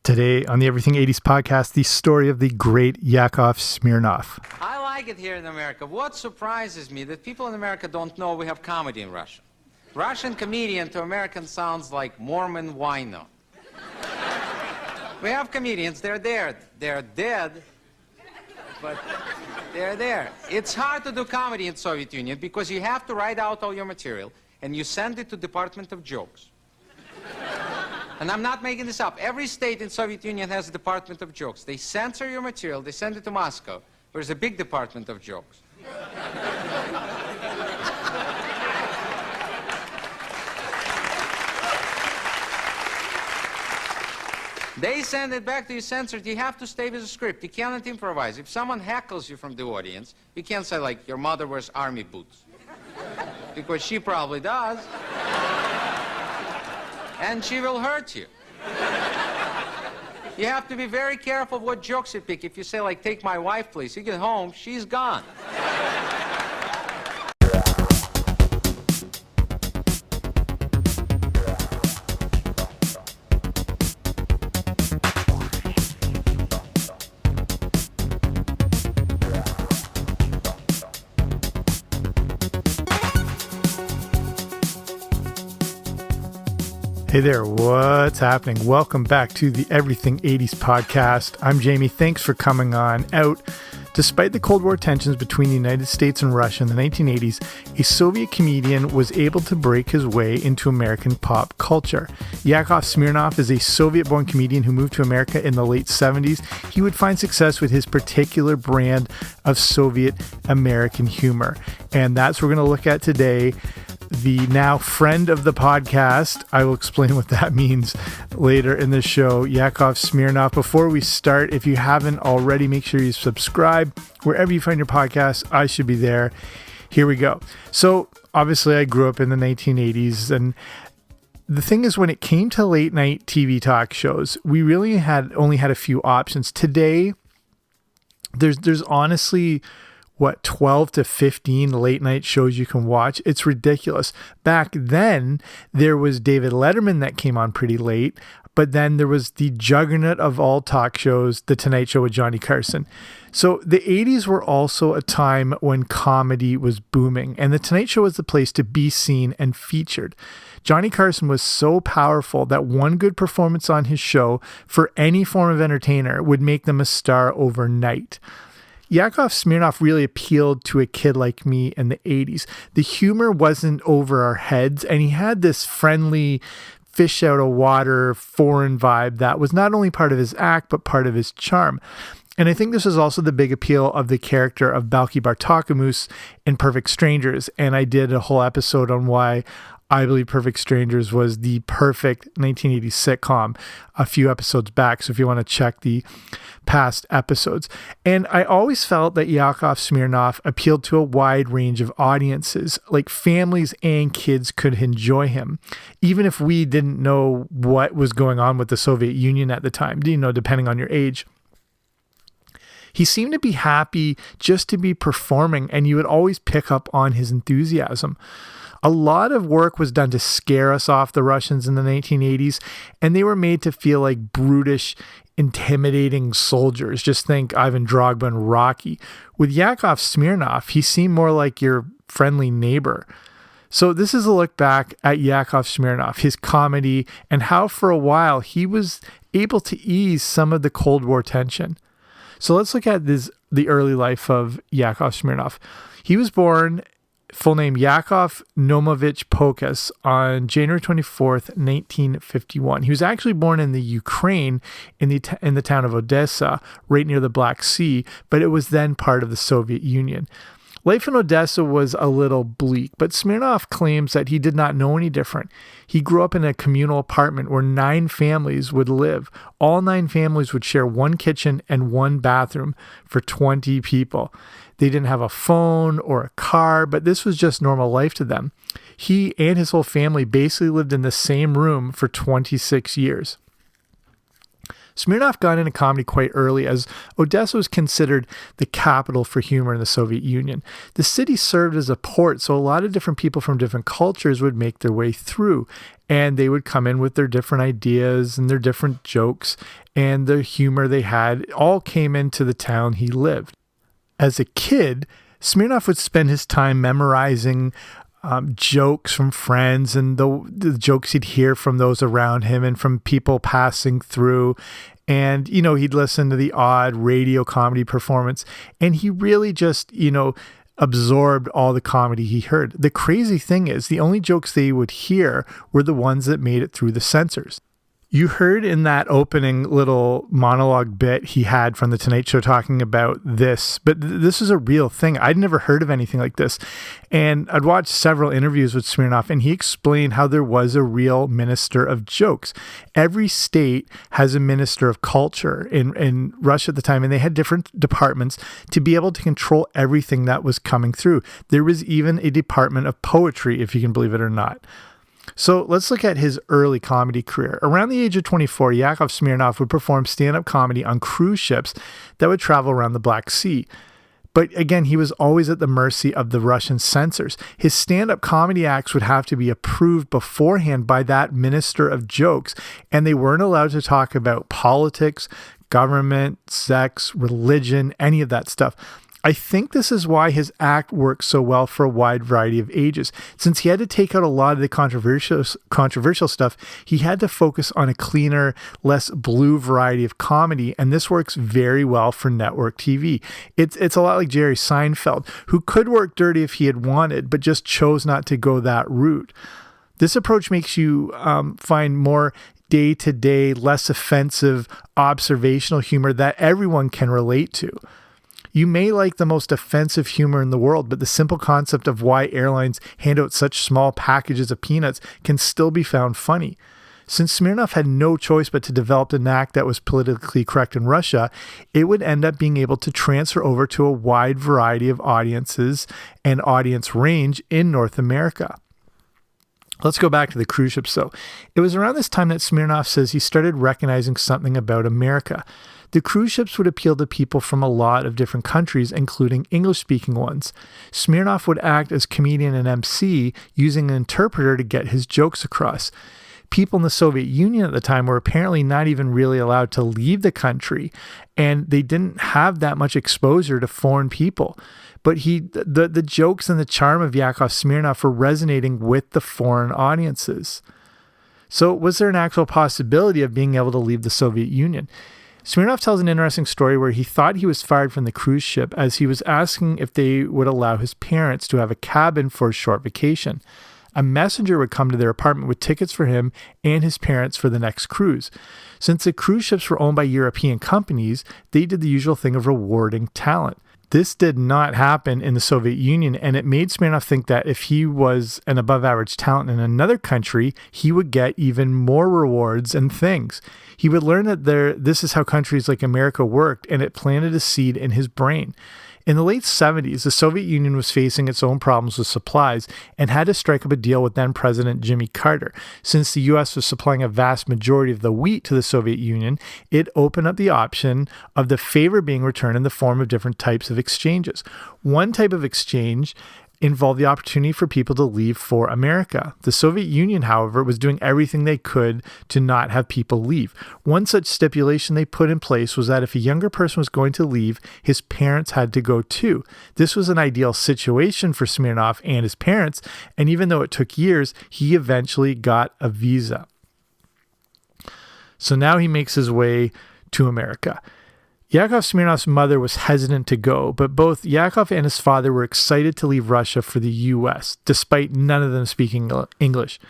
Today on the Everything 80s podcast, the story of the great Yakov Smirnoff. I like it here in America. What surprises me that people in America don't know we have comedy in Russia. Russian comedian to American sounds like Mormon wino. We have comedians, they're there. They're dead, but they're there. It's hard to do comedy in Soviet Union because you have to write out all your material and you send it to Department of Jokes. And I'm not making this up. Every state in Soviet Union has a Department of Jokes. They censor your material, they send it to Moscow. There's a big Department of Jokes. They send it back to you censored. You have to stay with the script. You cannot improvise. If someone heckles you from the audience, you can't say, like, your mother wears army boots. Because she probably does. And she will hurt you. You have to be very careful what jokes you pick. If you say, like, take my wife, please, you get home, she's gone. Hey there, what's happening? Welcome back to the Everything 80s podcast. I'm Jamie. Thanks for coming on out. Despite the Cold War tensions between the United States and Russia in the 1980s, a Soviet comedian was able to break his way into American pop culture. Yakov Smirnoff is a Soviet-born comedian who moved to America in the late 70s. He would find success with his particular brand of Soviet American humor. And that's what we're going to look at today. The now friend of the podcast, I will explain what that means later in the show, Yakov Smirnoff. Before we start, if you haven't already, make sure you subscribe. Wherever you find your podcast, I should be there. Here we go. So, obviously, I grew up in the 1980s, and the thing is, when it came to late night TV talk shows, we really only had a few options. Today, there's honestly 12 to 15 late night shows you can watch. It's ridiculous. Back then, there was David Letterman that came on pretty late, but then there was the juggernaut of all talk shows, The Tonight Show with Johnny Carson. So the 80s were also a time when comedy was booming, and The Tonight Show was the place to be seen and featured. Johnny Carson was so powerful that one good performance on his show for any form of entertainer would make them a star overnight. Yakov Smirnoff really appealed to a kid like me in the 80s. The humor wasn't over our heads, and he had this friendly, fish out of water, foreign vibe that was not only part of his act, but part of his charm. And I think this is also the big appeal of the character of Balki Bartokomous in Perfect Strangers. And I did a whole episode on why I believe Perfect Strangers was the perfect 1980s sitcom a few episodes back. So if you want to check the past episodes. And I always felt that Yakov Smirnoff appealed to a wide range of audiences, like families and kids could enjoy him, even if we didn't know what was going on with the Soviet Union at the time, depending on your age. He seemed to be happy just to be performing, and you would always pick up on his enthusiasm. A lot of work was done to scare us off the Russians in the 1980s, and they were made to feel like brutish, intimidating soldiers. Just think Ivan Drago and Rocky. With Yakov Smirnoff, he seemed more like your friendly neighbor. So this is a look back at Yakov Smirnoff, his comedy, and how for a while he was able to ease some of the Cold War tension. So let's look at the early life of Yakov Smirnoff. He was born, full name Yakov Nomovich Pokas, on January 24th, 1951. He was actually born in the Ukraine, in the town of Odessa, right near the Black Sea, but it was then part of the Soviet Union. Life in Odessa was a little bleak, but Smirnoff claims that he did not know any different. He grew up in a communal apartment where 9 families would live. All 9 families would share one kitchen and one bathroom for 20 people. They didn't have a phone or a car, but this was just normal life to them. He and his whole family basically lived in the same room for 26 years. Smirnoff got into comedy quite early, as Odessa was considered the capital for humor in the Soviet Union. The city served as a port, so a lot of different people from different cultures would make their way through, and they would come in with their different ideas and their different jokes, and the humor they had all came into the town he lived. As a kid, Smirnoff would spend his time memorizing jokes from friends and the jokes he'd hear from those around him and from people passing through. And, he'd listen to the odd radio comedy performance, and he really just, absorbed all the comedy he heard. The crazy thing is, the only jokes they would hear were the ones that made it through the censors. You heard in that opening little monologue bit he had from The Tonight Show talking about this, but this is a real thing. I'd never heard of anything like this. And I'd watched several interviews with Smirnoff, and he explained how there was a real minister of jokes. Every state has a minister of culture in Russia at the time, and they had different departments to be able to control everything that was coming through. There was even a department of poetry, if you can believe it or not. So let's look at his early comedy career. Around the age of 24, Yakov Smirnoff would perform stand-up comedy on cruise ships that would travel around the Black Sea. But again, he was always at the mercy of the Russian censors. His stand-up comedy acts would have to be approved beforehand by that minister of jokes, and they weren't allowed to talk about politics, government, sex, religion, any of that stuff. I think this is why his act works so well for a wide variety of ages. Since he had to take out a lot of the controversial stuff, he had to focus on a cleaner, less blue variety of comedy, and this works very well for network TV. It's a lot like Jerry Seinfeld, who could work dirty if he had wanted, but just chose not to go that route. This approach makes you find more day-to-day, less offensive, observational humor that everyone can relate to. You may like the most offensive humor in the world, but the simple concept of why airlines hand out such small packages of peanuts can still be found funny. Since Smirnoff had no choice but to develop an act that was politically correct in Russia, it would end up being able to transfer over to a wide variety of audiences and audience range in North America. Let's go back to the cruise ships, though. It was around this time that Smirnoff says he started recognizing something about America. The cruise ships would appeal to people from a lot of different countries, including English-speaking ones. Smirnoff would act as comedian and MC, using an interpreter to get his jokes across. People in the Soviet Union at the time were apparently not even really allowed to leave the country, and they didn't have that much exposure to foreign people. But the jokes and the charm of Yakov Smirnoff were resonating with the foreign audiences. So was there an actual possibility of being able to leave the Soviet Union? Smirnoff tells an interesting story where he thought he was fired from the cruise ship as he was asking if they would allow his parents to have a cabin for a short vacation. A messenger would come to their apartment with tickets for him and his parents for the next cruise. Since the cruise ships were owned by European companies, they did the usual thing of rewarding talent. This did not happen in the Soviet Union, and it made Smirnoff think that if he was an above-average talent in another country, he would get even more rewards and things. He would learn that this is how countries like America worked, and it planted a seed in his brain. In the late 70s, the Soviet Union was facing its own problems with supplies and had to strike up a deal with then-President Jimmy Carter. Since the U.S. was supplying a vast majority of the wheat to the Soviet Union, it opened up the option of the favor being returned in the form of different types of exchanges. One type of exchange involved the opportunity for people to leave for America. The Soviet Union, however, was doing everything they could to not have people leave. One such stipulation they put in place was that if a younger person was going to leave, his parents had to go too. This was an ideal situation for Smirnoff and his parents, and even though it took years, he eventually got a visa. So now he makes his way to America. Yakov Smirnoff's mother was hesitant to go, but both Yakov and his father were excited to leave Russia for the U.S., despite none of them speaking English.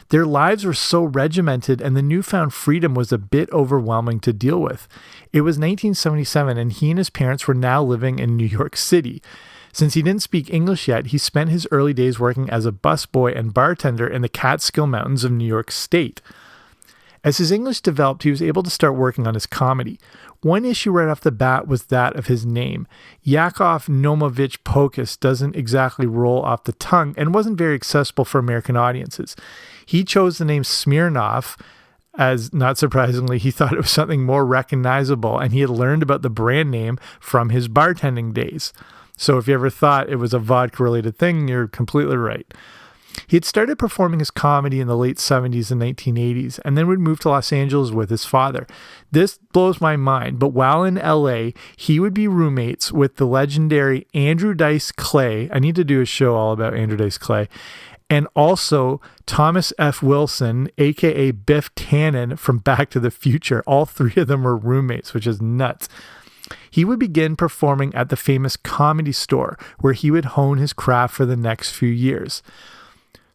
Their lives were so regimented, and the newfound freedom was a bit overwhelming to deal with. It was 1977, and he and his parents were now living in New York City. Since he didn't speak English yet, he spent his early days working as a busboy and bartender in the Catskill Mountains of New York State. As his English developed, he was able to start working on his comedy. One issue right off the bat was that of his name. Yakov Nomovich Pokus doesn't exactly roll off the tongue and wasn't very accessible for American audiences. He chose the name Smirnoff as not surprisingly, he thought it was something more recognizable, and he had learned about the brand name from his bartending days. So if you ever thought it was a vodka-related thing, you're completely right. He had started performing his comedy in the late 70s and 1980s, and then would move to Los Angeles with his father. This blows my mind, but while in LA, he would be roommates with the legendary Andrew Dice Clay. I need to do a show all about Andrew Dice Clay. And also Thomas F. Wilson, aka Biff Tannen from Back to the Future. All three of them were roommates, which is nuts. He would begin performing at the famous Comedy Store, where he would hone his craft for the next few years.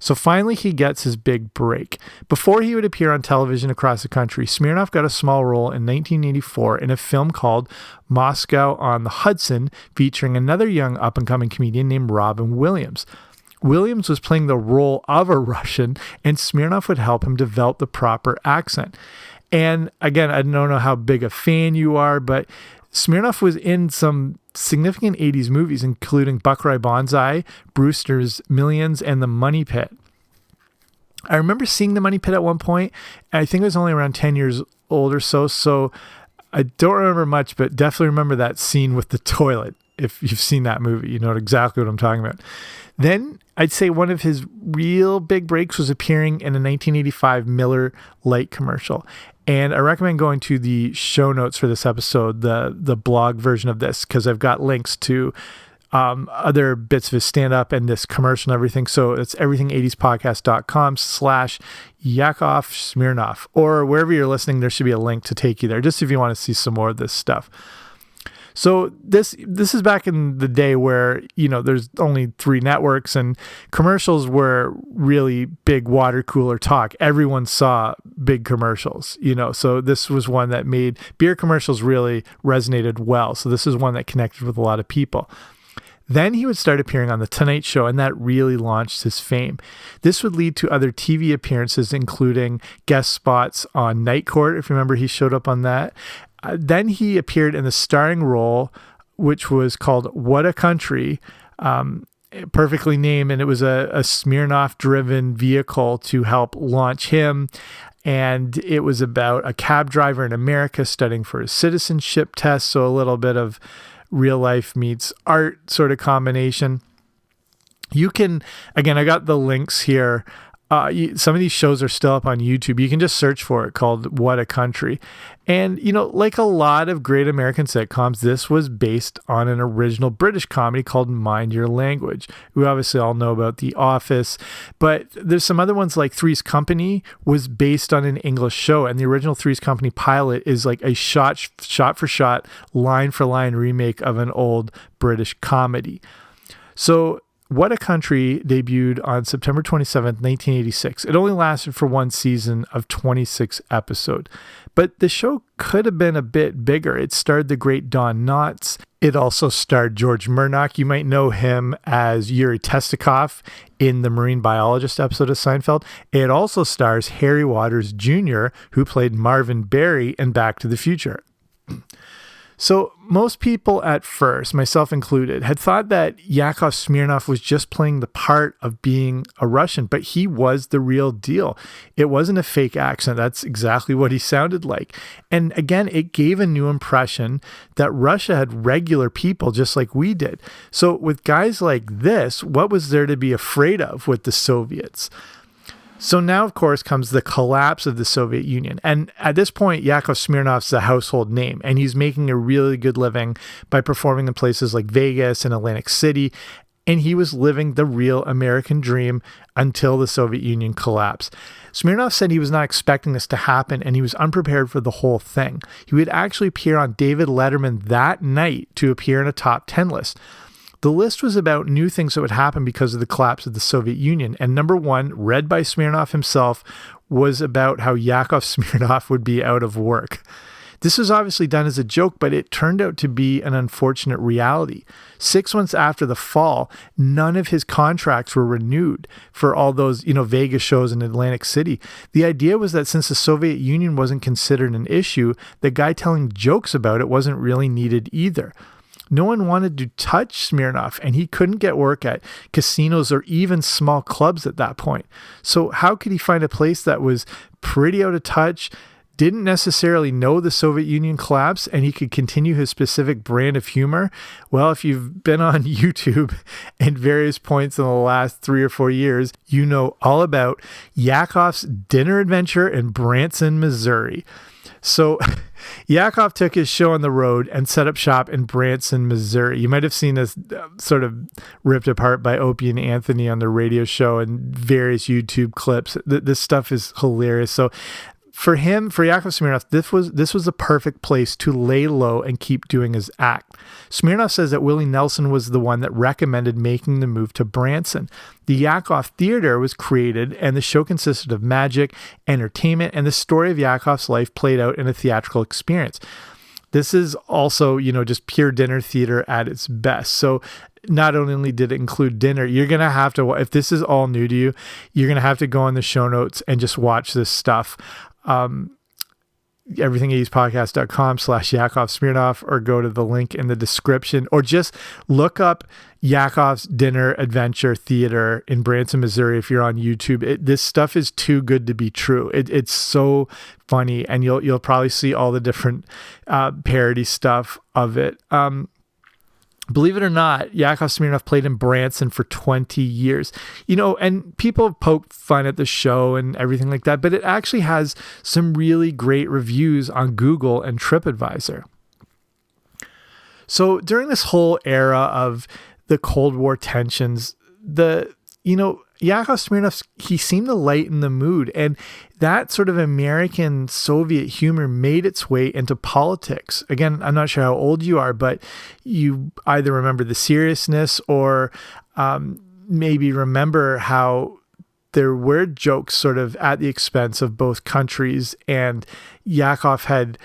So finally, he gets his big break. Before he would appear on television across the country, Smirnoff got a small role in 1984 in a film called Moscow on the Hudson, featuring another young up-and-coming comedian named Robin Williams. Williams was playing the role of a Russian, and Smirnoff would help him develop the proper accent. And again, I don't know how big a fan you are, but Smirnoff was in some significant 80s movies, including Buck Rye Banzai, Brewster's Millions, and The Money Pit. I remember seeing The Money Pit at one point, and I think I was only around 10 years old or so I don't remember much, but definitely remember that scene with the toilet. If you've seen that movie, you know exactly what I'm talking about. Then I'd say one of his real big breaks was appearing in a 1985 Miller Lite commercial. And I recommend going to the show notes for this episode, the blog version of this, because I've got links to other bits of his stand-up and this commercial and everything. So it's everything80spodcast.com/Yakov Smirnoff. Or wherever you're listening, there should be a link to take you there, just if you want to see some more of this stuff. So this is back in the day where, there's only 3 networks and commercials were really big water cooler talk. Everyone saw big commercials, so this was one that made beer commercials really resonated well. So this is one that connected with a lot of people. Then he would start appearing on The Tonight Show, and that really launched his fame. This would lead to other TV appearances, including guest spots on Night Court. If you remember, he showed up on that. Then he appeared in the starring role, which was called What a Country, perfectly named, and it was a Smirnoff-driven vehicle to help launch him. And it was about a cab driver in America studying for his citizenship test, so a little bit of real life meets art sort of combination. You can, again, I got the links here. Some of these shows are still up on YouTube. You can just search for it, called What a Country. And, like a lot of great American sitcoms, this was based on an original British comedy called Mind Your Language. We obviously all know about The Office, but there's some other ones like Three's Company was based on an English show. And the original Three's Company pilot is like a shot for shot, line for line remake of an old British comedy. So What a Country debuted on September 27th, 1986. It only lasted for one season of 26 episodes. But the show could have been a bit bigger. It starred the great Don Knotts. It also starred George Murdoch. You might know him as Yuri Testikov in the Marine Biologist episode of Seinfeld. It also stars Harry Waters Jr., who played Marvin Berry in Back to the Future. So most people at first, myself included, had thought that Yakov Smirnoff was just playing the part of being a Russian, but he was the real deal. It wasn't a fake accent. That's exactly what he sounded like. And again, it gave a new impression that Russia had regular people just like we did. So with guys like this, what was there to be afraid of with the Soviets? So now, of course, comes the collapse of the Soviet Union. And at this point, Yakov Smirnoff's a household name, and he's making a really good living by performing in places like Vegas and Atlantic City. And he was living the real American dream until the Soviet Union collapsed. Smirnoff said he was not expecting this to happen, and he was unprepared for the whole thing. He would actually appear on David Letterman that night to appear in a top 10 list. The list was about new things that would happen because of the collapse of the Soviet Union. And number one, read by Smirnoff himself, was about how Yakov Smirnoff would be out of work. This was obviously done as a joke, but it turned out to be an unfortunate reality. 6 months after the fall, none of his contracts were renewed for all those, Vegas shows in Atlantic City. The idea was that since the Soviet Union wasn't considered an issue, the guy telling jokes about it wasn't really needed either. No one wanted to touch Smirnoff, and he couldn't get work at casinos or even small clubs at that point. So how could he find a place that was pretty out of touch, didn't necessarily know the Soviet Union collapse, and he could continue his specific brand of humor. Well, if you've been on YouTube at various points in the last 3 or 4 years, you know all about Yakov's dinner adventure in Branson, Missouri. So Yakov took his show on the road and set up shop in Branson, Missouri. You might have seen this sort of ripped apart by Opie and Anthony on the radio show and various YouTube clips. This stuff is hilarious. So for Yakov Smirnoff, this was the perfect place to lay low and keep doing his act. Smirnoff says that Willie Nelson was the one that recommended making the move to Branson. The Yakov Theater was created, and the show consisted of magic, entertainment, and the story of Yakov's life played out in a theatrical experience. This is also, just pure dinner theater at its best. So not only did it include dinner, you're going to have to, if this is all new to you, you're going to have to go in the show notes and just watch this stuff. everything80spodcast.com/Yakov Smirnoff, or go to the link in the description, or just look up Yakov's Dinner Adventure Theater in Branson, Missouri. If you're on YouTube, this stuff is too good to be true. It's so funny, and you'll probably see all the different parody stuff of it. Believe it or not, Yakov Smirnoff played in Branson for 20 years. And people have poked fun at the show and everything like that, but it actually has some really great reviews on Google and TripAdvisor. So during this whole era of the Cold War tensions, Yakov Smirnoff, he seemed to lighten the mood, and that sort of American Soviet humor made its way into politics. Again, I'm not sure how old you are, but you either remember the seriousness or maybe remember how there were jokes sort of at the expense of both countries, and Yakov had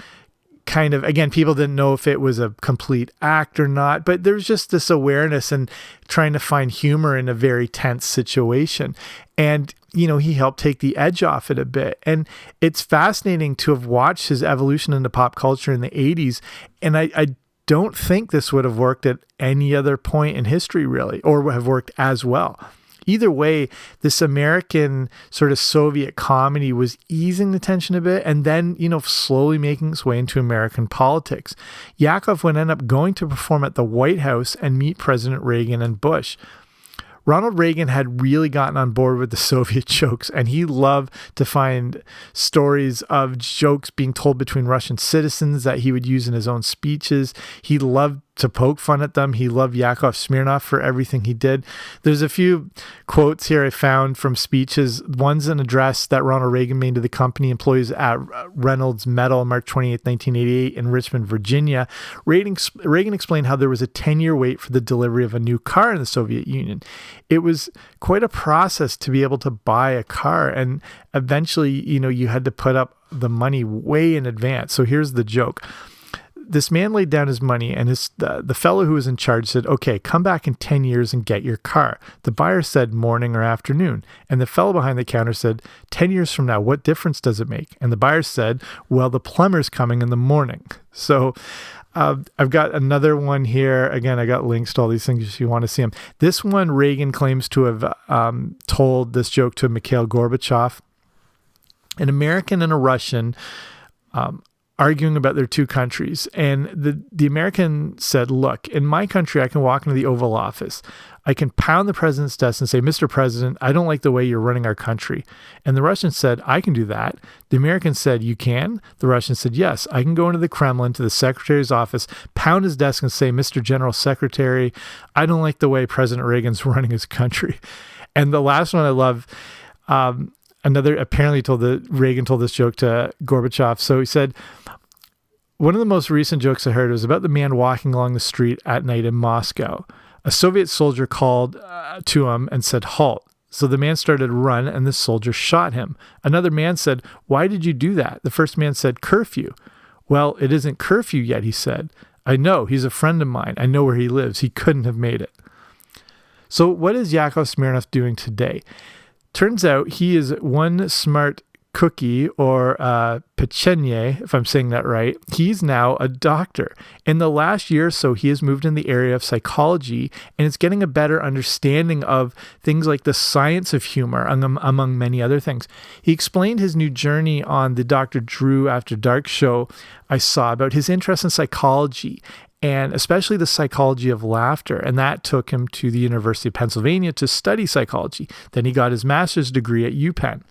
kind of, again, people didn't know if it was a complete act or not, but there's just this awareness and trying to find humor in a very tense situation. And, he helped take the edge off it a bit. And it's fascinating to have watched his evolution into pop culture in the 80s. And I don't think this would have worked at any other point in history, really, or have worked as well. Either way, this American sort of Soviet comedy was easing the tension a bit, and then, slowly making its way into American politics. Yakov would end up going to perform at the White House and meet President Reagan and Bush. Ronald Reagan had really gotten on board with the Soviet jokes, and he loved to find stories of jokes being told between Russian citizens that he would use in his own speeches. He loved to poke fun at them. He loved Yakov Smirnoff for everything he did. There's a few quotes here I found from speeches. One's an address that Ronald Reagan made to the company employees at Reynolds Metal, March 28, 1988 in Richmond, Virginia. Reagan explained how there was a 10-year wait for the delivery of a new car in the Soviet Union. It was quite a process to be able to buy a car, and eventually, you had to put up the money way in advance. So here's the joke. This man laid down his money, and the fellow who was in charge said, "Okay, come back in 10 years and get your car." The buyer said morning or afternoon. And the fellow behind the counter said, 10 years from now, what difference does it make? And the buyer said, well, the plumber's coming in the morning. So I've got another one here. Again, I got links to all these things if you want to see them. This one, Reagan claims to have told this joke to Mikhail Gorbachev. An American and a Russian arguing about their two countries. And the American said, look, in my country, I can walk into the Oval Office. I can pound the president's desk and say, Mr. President, I don't like the way you're running our country. And the Russian said, I can do that. The American said, you can? The Russian said, yes, I can go into the Kremlin to the secretary's office, pound his desk and say, Mr. General Secretary, I don't like the way President Reagan's running his country. And the last one I love, Reagan told this joke to Gorbachev. So he said, one of the most recent jokes I heard was about the man walking along the street at night in Moscow. A Soviet soldier called to him and said, halt. So the man started to run, and the soldier shot him. Another man said, why did you do that? The first man said, curfew. Well, it isn't curfew yet, he said. I know. He's a friend of mine. I know where he lives. He couldn't have made it. So what is Yakov Smirnoff doing today? Turns out he is one smart Cookie, or Pechenye, if I'm saying that right, he's now a doctor. In the last year or so, he has moved in the area of psychology and is getting a better understanding of things like the science of humor, among many other things. He explained his new journey on the Dr. Drew After Dark show I saw about his interest in psychology, and especially the psychology of laughter. And that took him to the University of Pennsylvania to study psychology. Then he got his master's degree at UPenn.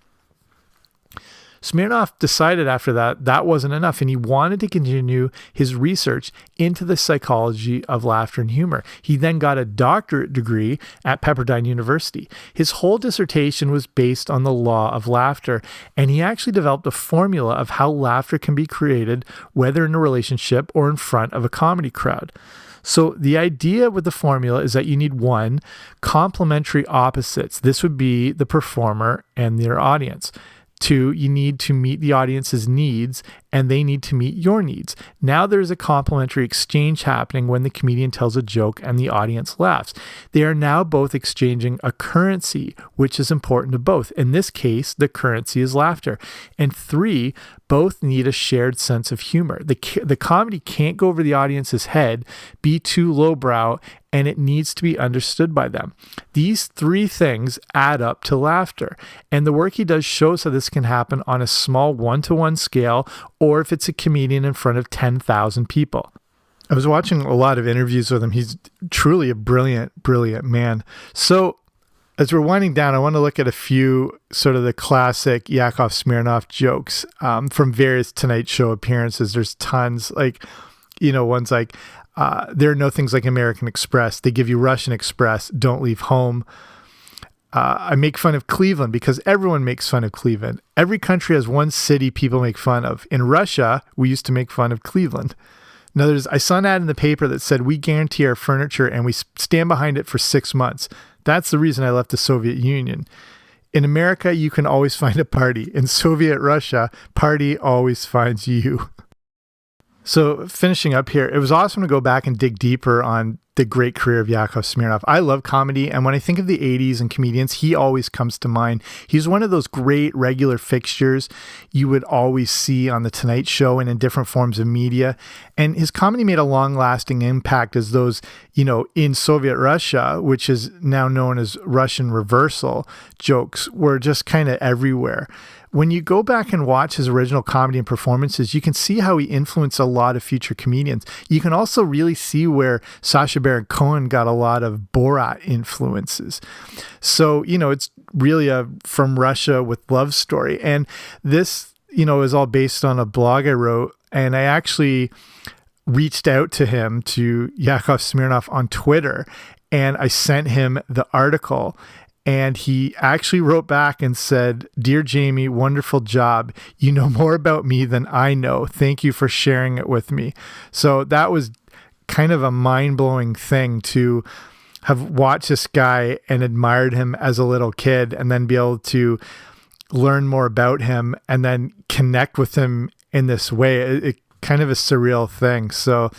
Smirnoff decided after that wasn't enough, and he wanted to continue his research into the psychology of laughter and humor. He then got a doctorate degree at Pepperdine University. His whole dissertation was based on the law of laughter, and he actually developed a formula of how laughter can be created, whether in a relationship or in front of a comedy crowd. So the idea with the formula is that you need one, complementary opposites. This would be the performer and their audience. Two, you need to meet the audience's needs, and they need to meet your needs. Now there's a complementary exchange happening when the comedian tells a joke and the audience laughs. They are now both exchanging a currency, which is important to both. In this case, the currency is laughter. And three, both need a shared sense of humor. The comedy can't go over the audience's head, be too lowbrow, and it needs to be understood by them. These three things add up to laughter. And the work he does shows how this can happen on a small one-to-one scale, or if it's a comedian in front of 10,000 people. I was watching a lot of interviews with him. He's truly a brilliant, brilliant man. So as we're winding down, I want to look at a few sort of the classic Yakov Smirnoff jokes from various Tonight Show appearances. There's tons, ones like, there are no things like American Express. They give you Russian Express. Don't leave home. I make fun of Cleveland because everyone makes fun of Cleveland. Every country has one city people make fun of. In Russia, we used to make fun of Cleveland. Now, I saw an ad in the paper that said, we guarantee our furniture and we stand behind it for 6 months. That's the reason I left the Soviet Union. In America, you can always find a party. In Soviet Russia, party always finds you. So finishing up here, it was awesome to go back and dig deeper on the great career of Yakov Smirnoff. I love comedy, and when I think of the 80s and comedians, he always comes to mind. He's one of those great regular fixtures you would always see on The Tonight Show and in different forms of media. And his comedy made a long-lasting impact as those, in Soviet Russia, which is now known as Russian reversal, jokes were just kind of everywhere. When you go back and watch his original comedy and performances, you can see how he influenced a lot of future comedians. You can also really see where Sacha Baron Cohen got a lot of Borat influences. So, it's really a From Russia with Love story. And this, is all based on a blog I wrote. And I actually reached out to him, to Yakov Smirnoff, on Twitter, and I sent him the article. And he actually wrote back and said, "Dear Jamie, wonderful job. You know more about me than I know. Thank you for sharing it with me." So that was kind of a mind-blowing thing to have watched this guy and admired him as a little kid, and then be able to learn more about him and then connect with him in this way. It kind of a surreal thing. So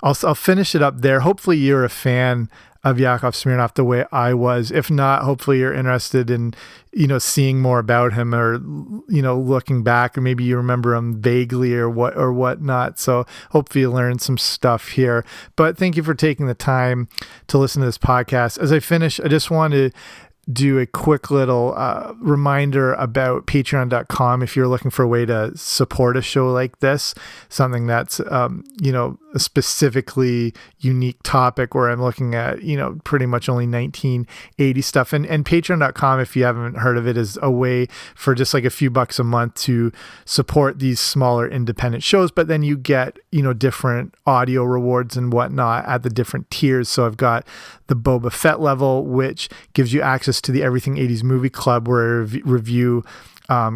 I'll finish it up there. Hopefully you're a fan of Yakov Smirnoff the way I was. If not, hopefully you're interested in, seeing more about him, or, looking back, or maybe you remember him vaguely or whatnot. So hopefully you learned some stuff here. But thank you for taking the time to listen to this podcast. As I finish, I just want to do a quick little reminder about patreon.com if you're looking for a way to support a show like this, something that's, a specifically unique topic where I'm looking at, pretty much only 1980 stuff. And patreon.com, if you haven't heard of it, is a way for just like a few bucks a month to support these smaller independent shows. But then you get, different audio rewards and whatnot at the different tiers. So I've got the Boba Fett level, which gives you access to the Everything 80s Movie Club, where I review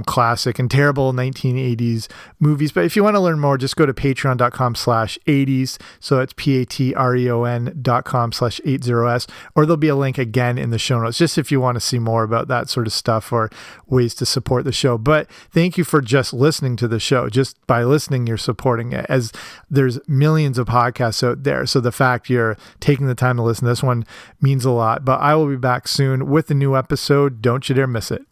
classic and terrible 1980s movies. But if you want to learn more, just go to patreon.com/80s. So it's patreon.com/80s, or there'll be a link again in the show notes, just if you want to see more about that sort of stuff or ways to support the show. But thank you for just listening to the show. Just by listening, you're supporting it, as there's millions of podcasts out there. So the fact you're taking the time to listen to this one means a lot. But I will be back soon with a new episode. Don't you dare miss it.